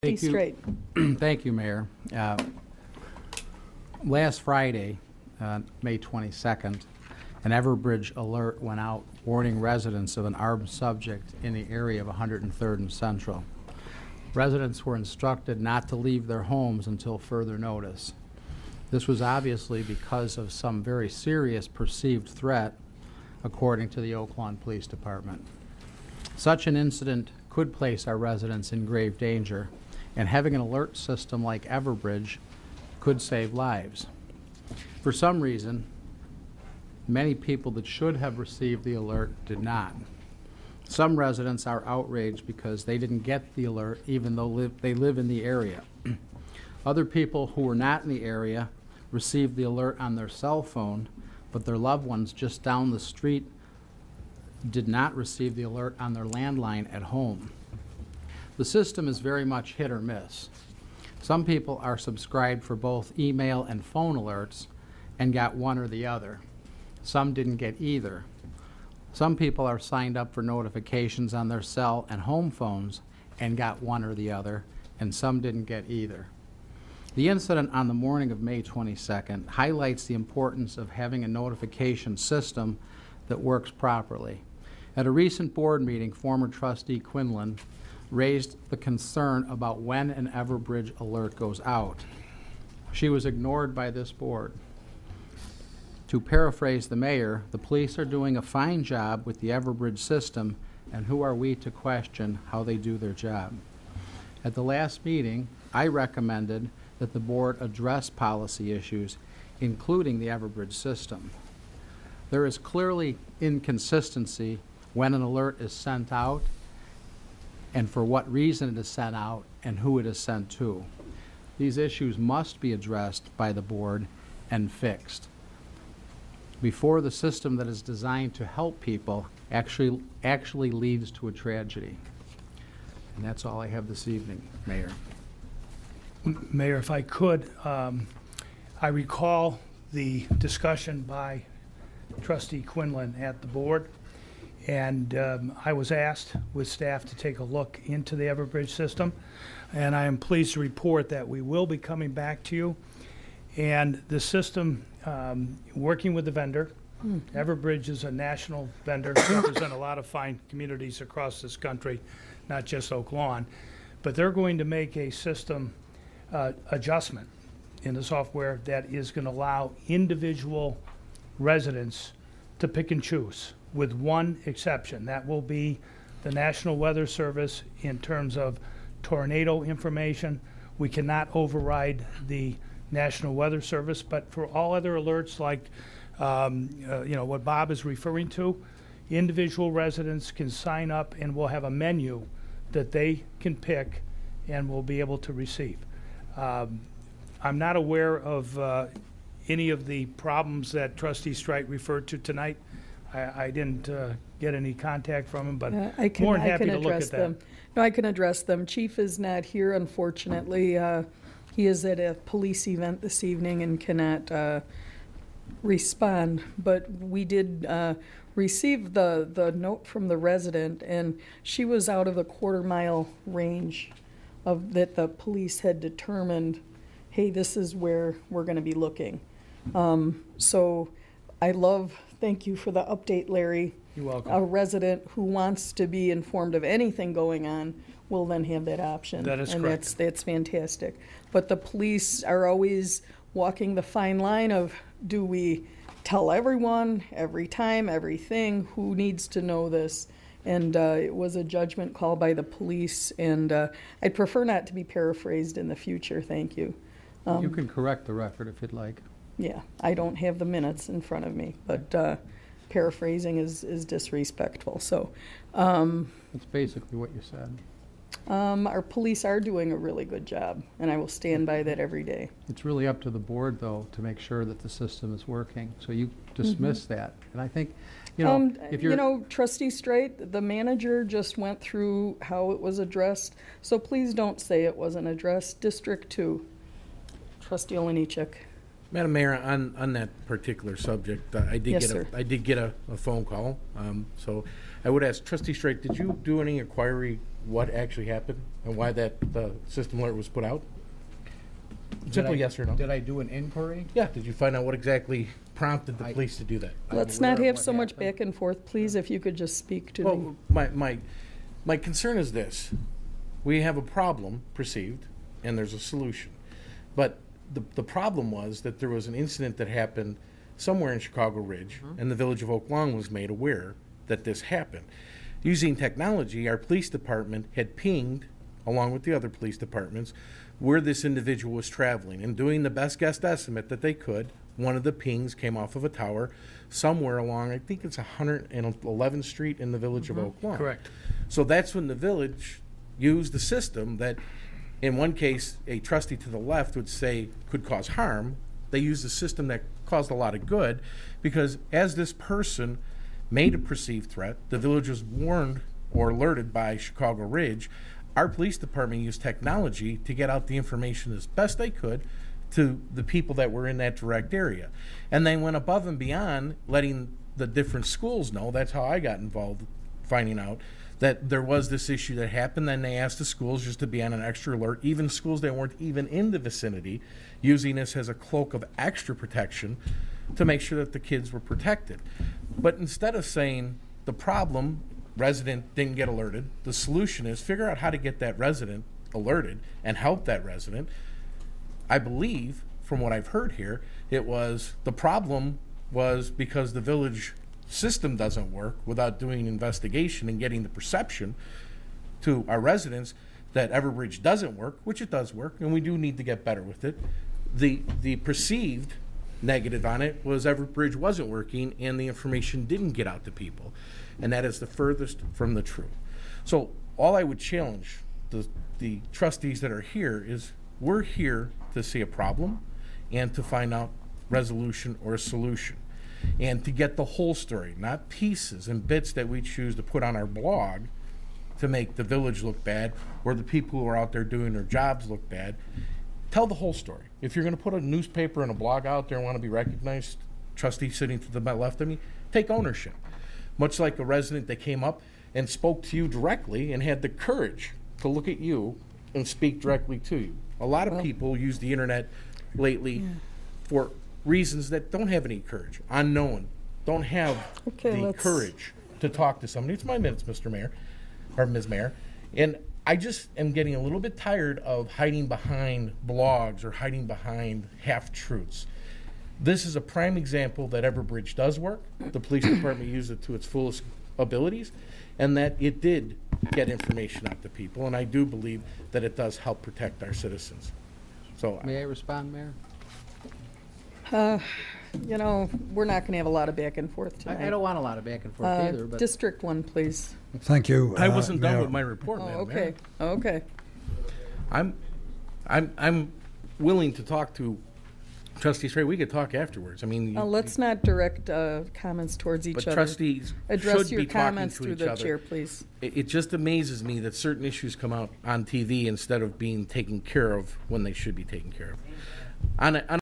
Thank you. Streit. Thank you, Mayor. Last Friday, May 22nd, an Everbridge Alert went out warning residents of an armed subject in the area of 103rd and Central. Residents were instructed not to leave their homes until further notice. This was obviously because of some very serious perceived threat, according to the Oak Lawn Police Department. Such an incident could place our residents in grave danger, and having an alert system like Everbridge could save lives. For some reason, many people that should have received the alert did not. Some residents are outraged because they didn't get the alert even though they live in the area. Other people who were not in the area received the alert on their cell phone, but their loved ones just down the street did not receive the alert on their landline at home. The system is very much hit or miss. Some people are subscribed for both email and phone alerts and got one or the other. Some didn't get either. Some people are signed up for notifications on their cell and home phones and got one or the other, and some didn't get either. The incident on the morning of May 22nd highlights the importance of having a notification system that works properly. At a recent board meeting, former trustee Quinlan raised the concern about when an Everbridge alert goes out. She was ignored by this board. To paraphrase the mayor, the police are doing a fine job with the Everbridge system, and who are we to question how they do their job? At the last meeting, I recommended that the board address policy issues, including the Everbridge system. There is clearly inconsistency when an alert is sent out and for what reason it is sent out and who it is sent to. These issues must be addressed by the board and fixed before the system that is designed to help people actually leads to a tragedy. And that's all I have this evening, Mayor. Mayor, if I could, I recall the discussion by Trustee Quinlan at the board, and I was asked with staff to take a look into the Everbridge system, and I am pleased to report that we will be coming back to you. And the system, working with the vendor, Everbridge is a national vendor, represent a lot of fine communities across this country, not just Oak Lawn, but they're going to make a system adjustment in the software that is going to allow individual residents to pick and choose, with one exception. That will be the National Weather Service in terms of tornado information. We cannot override the National Weather Service, but for all other alerts like what Bob is referring to, individual residents can sign up and we'll have a menu that they can pick and will be able to receive. I'm not aware of any of the problems that Trustee Streit referred to tonight. I didn't get any contact from him, but more than happy to look at them. No, I can address them. Chief is not here, unfortunately. He is at a police event this evening and cannot respond. But we did receive the note from the resident, and she was out of the quarter-mile range of that the police had determined, hey, this is where we're going to be looking. So thank you for the update, Larry. You're welcome. A resident who wants to be informed of anything going on will then have that option. That is and correct. That's fantastic. But the police are always walking the fine line of, do we tell everyone, every time, everything, who needs to know this? And it was a judgment call by the police, and I'd prefer not to be paraphrased in the future. Thank you. You can correct the record if you'd like. Yeah, I don't have the minutes in front of me, but paraphrasing is disrespectful. So That's basically what you said. our police are doing a really good job, and I will stand by that every day. It's really up to the board, though, to make sure that the system is working. So you dismiss that. And I think, if you're... Trustee Streit, the manager just went through how it was addressed, so please don't say it wasn't addressed. District 2, Trustee Olenichuk. Madam Mayor, on that particular subject, I did Yes, get sir. I did get a phone call. So I would ask Trustee Streit, did you do any inquiry what actually happened and why that system alert was put out? Simple yes or no. Did I do an inquiry? Yeah, did you find out what exactly prompted the I- police to do that? I'm Let's aware not of have what so much happened. back and forth, please, if you could just speak to me. Well, my concern is this. We have a problem perceived, and there's a solution. But the problem was that there was an incident that happened somewhere in Chicago Ridge, and the village of Oak Lawn was made aware that this happened. Using technology, our police department had pinged, along with the other police departments, where this individual was traveling. And doing the best guess estimate that they could, one of the pings came off of a tower somewhere along, I think it's 111th Street in the village of Oak Lawn. Correct. So that's when the village used the system that, in one case, a trustee to the left would say could cause harm. They used a system that caused a lot of good because as this person made a perceived threat, the village was warned or alerted by Chicago Ridge. Our police department used technology to get out the information as best they could to the people that were in that direct area. And they went above and beyond letting the different schools know. That's how I got involved, finding out that there was this issue that happened. Then they asked the schools just to be on an extra alert, even schools that weren't even in the vicinity, using this as a cloak of extra protection to make sure that the kids were protected. But instead of saying the problem, resident didn't get alerted, the solution is figure out how to get that resident alerted and help that resident. I believe, from what I've heard here, it was the problem was because the village system doesn't work without doing investigation and getting the perception to our residents that Everbridge doesn't work, which it does work, and we do need to get better with it. The perceived negative on it was Everbridge wasn't working and the information didn't get out to people, and that is the furthest from the truth. So all I would challenge the trustees that are here is we're here to see a problem and to find out resolution or a solution, and to get the whole story, not pieces and bits that we choose to put on our blog to make the village look bad or the people who are out there doing their jobs look bad. Tell the whole story. If you're going to put a newspaper and a blog out there and want to be recognized, trustee sitting to the left of me, take ownership. Much like a resident that came up and spoke to you directly and had the courage to look at you and speak directly to you. A lot of people use the internet lately for reasons that don't have any courage, unknown, don't have Okay, the let's- courage to talk to somebody. It's my minutes, Mr. Mayor, or Ms. Mayor. And I just am getting a little bit tired of hiding behind blogs or hiding behind half-truths. This is a prime example that Everbridge does work. The police department used it to its fullest abilities, and that it did get information out to people, and I do believe that it does help protect our citizens. So May I respond, Mayor? You know, we're not going to have a lot of back and forth tonight. I don't want a lot of back and forth either, but District 1, please. Thank you. I wasn't done Mayor. with my report, Oh, Madam Mayor. okay. I'm willing to talk to Trustee Streit. We could talk afterwards. I mean, Let's not direct comments towards each but other. trustees Address should your be talking comments to through each the other. chair, please. It just amazes me that certain issues come out on TV instead of being taken care of when they should be taken care of. On